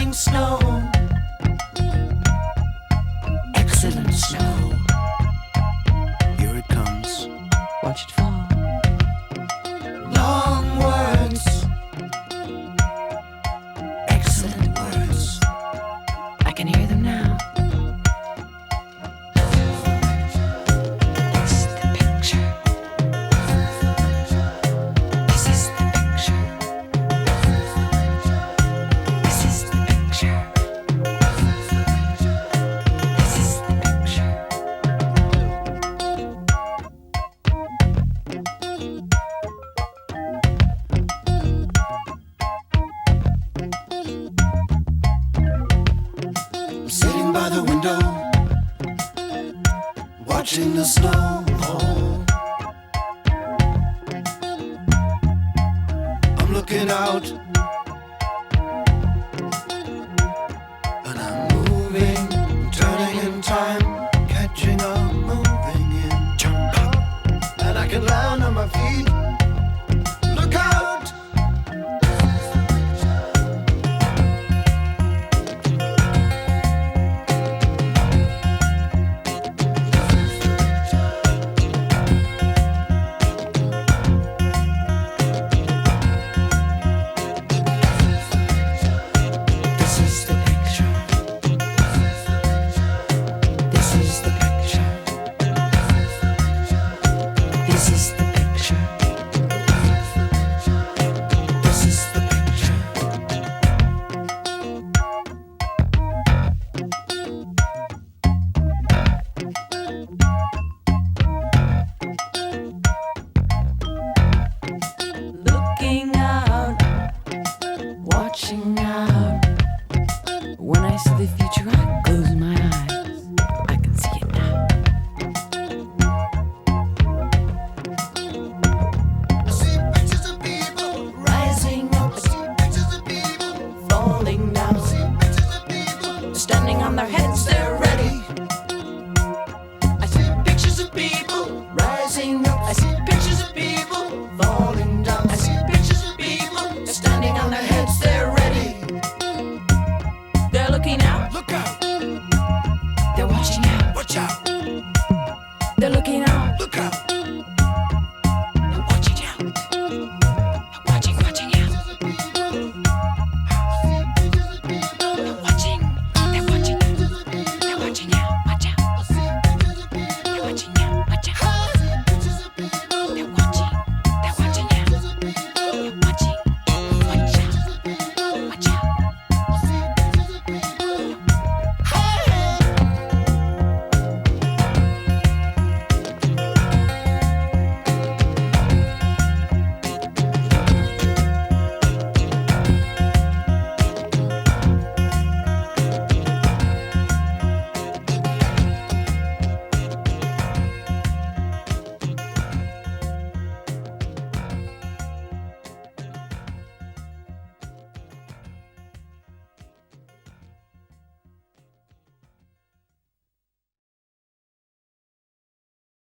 falling snow, excellent snow. Here it comes. Watch it fall. Long words, excellent words. I can hear them now. It's the picture. This is the picture. This is the picture. This is the picture. I'm sitting by the window, watching the snow fall. I'm looking out